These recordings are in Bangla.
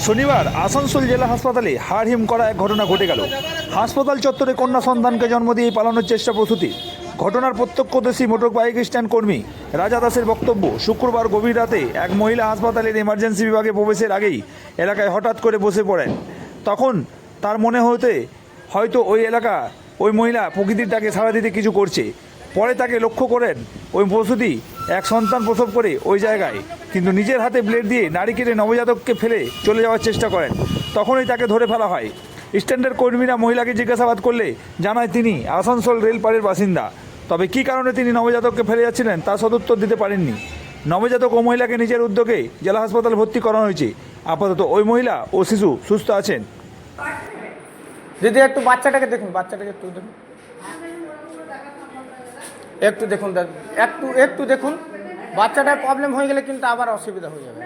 শনিবার আসানসোল জেলা হাসপাতালে হাড়হিম করা এক ঘটনা ঘটে গেল। হাসপাতাল চত্বরে কন্যা সন্তানকে জন্ম দিয়ে পালানোর চেষ্টা প্রসূতি। ঘটনার প্রত্যক্ষদর্শী মোটর বাইক স্ট্যান্ড কর্মী রাজা দাসের বক্তব্য, শুক্রবার গভীর রাতে এক মহিলা হাসপাতালের এমার্জেন্সি বিভাগে প্রবেশের আগেই এলাকায় হঠাৎ করে বসে পড়েন। তখন তার মনে হয়তো ওই এলাকা ওই মহিলা প্রকৃতির ডাকে সাড়া দিতে কিছু করছে। পরে তাকে লক্ষ্য করেন ওই প্রসূতি এক সন্তান প্রসব করে ওই জায়গায়, কিন্তু নিজের হাতে ব্লেড দিয়ে নাড়ি কেটে নবজাতককে ফেলে চলে যাওয়ার চেষ্টা করেন। তখনই তাকে ধরে ফেলা হয়। স্ট্যান্ডের কর্মীরা মহিলাকে জিজ্ঞাসাবাদ করলে জানায় তিনি আসানসোল রেলপাড়ের বাসিন্দা। তবে কী কারণে তিনি নবজাতককে ফেলে যাচ্ছিলেন তা সদুত্তর দিতে পারেননি। নবজাতক ও মহিলাকে নিজের উদ্যোগে জেলা হাসপাতালে ভর্তি করানো হয়েছে। আপাতত ওই মহিলা ও শিশু সুস্থ আছেন। দিদি একটু বাচ্চাটাকে দেখুন, বাচ্চাটাকে একটু দেখুন, একটু দেখুন, একটু দেখুন। বাচ্চাটার প্রবলেম হয়ে গেলে কিন্তু আবার অসুবিধা হয়ে যাবে।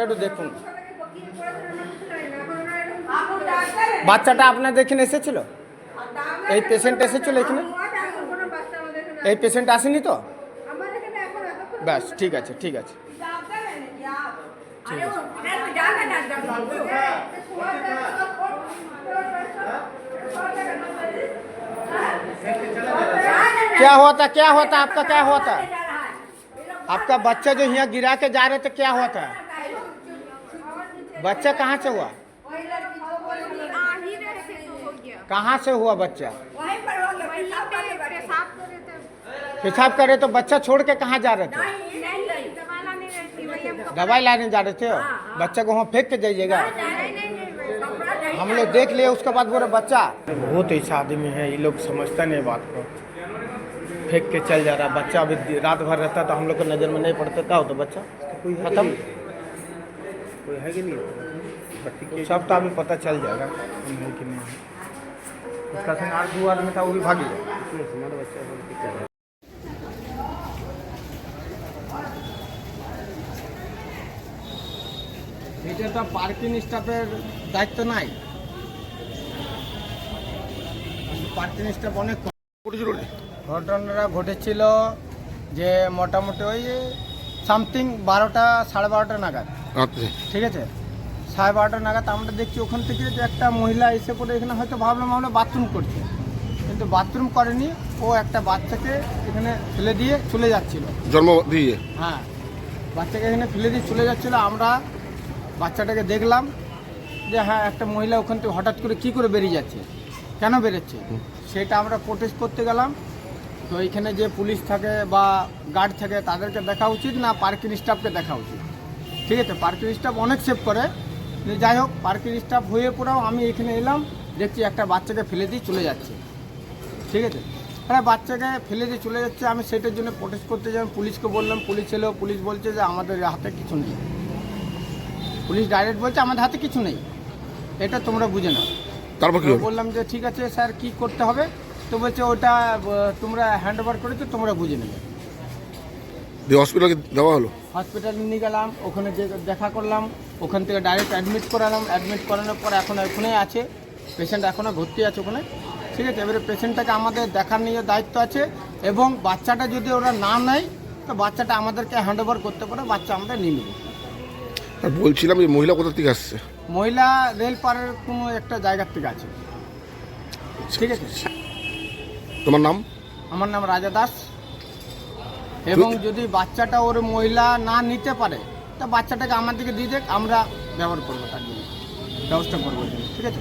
একটু দেখুন। বাচ্চাটা আপনার এখানে এসেছিল? এই পেশেন্ট এসেছিল এখানে? এই পেশেন্ট আসেনি তো? ব্যাস, ঠিক আছে, ঠিক আছে, ঠিক আছে। क्या होता आपका, क्या होता? आपका बच्चा जो यहाँ गिरा के जा रहे थे, क्या होता है? बच्चा कहाँ से हुआ? कहाँ से हुआ बच्चा? पेशाब कर रहे तो बच्चा छोड़ के कहाँ जा रहे थे? दवाई लाने जा रहे थे? बच्चा को वहाँ फेंक के जाइएगा। हम लोग देख लिए, उसके बाद बोले बच्चा बहुत ऐसा आदमी है, ये लोग समझता नहीं बात को, फेंक के चल जा रहा। बच्चा अभी रात भर रहता तो हम लोग को नज़र में नहीं पड़ता था, तो बच्चा खत्म। कोई है कि नहीं? तो सब तो अभी पता चल जाएगा है कि नहीं। उसका संग 8 आदमी था, वो भी भागी जाए। এটা তো পার্কিং স্টাফের দায়িত্ব নাই। পার্কিং স্টাফ অনেক ঘটনাটা ঘটেছিল যে মোটামুটি ওই সামথিং 12টা সাড়ে 12টা নাগাদ, ঠিক আছে, সাড়ে 12টা নাগাদ আমরা দেখছি ওখান থেকে যে একটা মহিলা এসে পড়ে এখানে, হয়তো ভাবলাম আমরা বাথরুম করছে, কিন্তু বাথরুম করেনি। ও একটা বাচ্চাকে এখানে ফেলে দিয়ে চলে যাচ্ছিল, জন্ম দিয়ে। হ্যাঁ, বাচ্চাকে এখানে ফেলে দিয়ে চলে যাচ্ছিলো। আমরা বাচ্চাটাকে দেখলাম যে হ্যাঁ, একটা মহিলা ওখান থেকে হঠাৎ করে কী করে বেরিয়ে যাচ্ছে, কেন বেরোচ্ছে, সেটা আমরা প্রোটেস্ট করতে গেলাম। তো এইখানে যে পুলিশ থাকে বা গার্ড থাকে তাদেরকে দেখা উচিত না পার্কিং স্টাফকে দেখা উচিত? ঠিক আছে, পার্কিং স্টাফ অনেক সেভ করে। যাই হোক, পার্কিং স্টাফ হয়ে পড়াও আমি এখানে এলাম, দেখছি একটা বাচ্চাকে ফেলে দিয়ে চলে যাচ্ছে, ঠিক আছে। হ্যাঁ, বাচ্চাকে ফেলে দিয়ে চলে যাচ্ছে। আমি সেটার জন্য প্রোটেস্ট করতে যাই, পুলিশকে বললাম, পুলিশ এলো, পুলিশ বলছে যে আমাদের হাতে কিছু নেই। পুলিশ ডাইরেক্ট বলছে আমাদের হাতে কিছু নেই, এটা তোমরা বুঝে নাও। তারপর কি বললাম যে ঠিক আছে স্যার, কি করতে হবে? তো বলছে ওটা তোমরা হ্যান্ড ওভার করেছো, তোমরা বুঝে নেবে। হসপিটালে দেওয়া হলো, হসপিটালে নিয়ে গেলাম, ওখানে যে দেখা করলাম, ওখান থেকে ডাইরেক্ট অ্যাডমিট করালাম। অ্যাডমিট করানোর পর এখন ওখানে আছে পেশেন্ট, এখনও ভর্তি আছে ওখানে, ঠিক আছে। এবারে পেশেন্টটাকে আমাদের দেখার নিয়ে দায়িত্ব আছে, এবং বাচ্চাটা যদি ওরা না নেয় তো বাচ্চাটা আমাদেরকে হ্যান্ড ওভার করতে পারে, বাচ্চা আমরা নিয়ে নেব। বলছিলাম এই মহিলা কোথা থেকে আসছে? মহিলা রেলপাড়ের কোনো একটা জায়গার থেকে আছে, ঠিক আছে। তোমার নাম? আমার নাম রাজা দাস। এবং যদি বাচ্চাটা ওর মহিলা না নিতে পারে তা বাচ্চাটাকে আমাদেরকে দিয়ে দেখ, আমরা ব্যবহার করবো, তার জন্য ব্যবস্থা করবো, ঠিক আছে।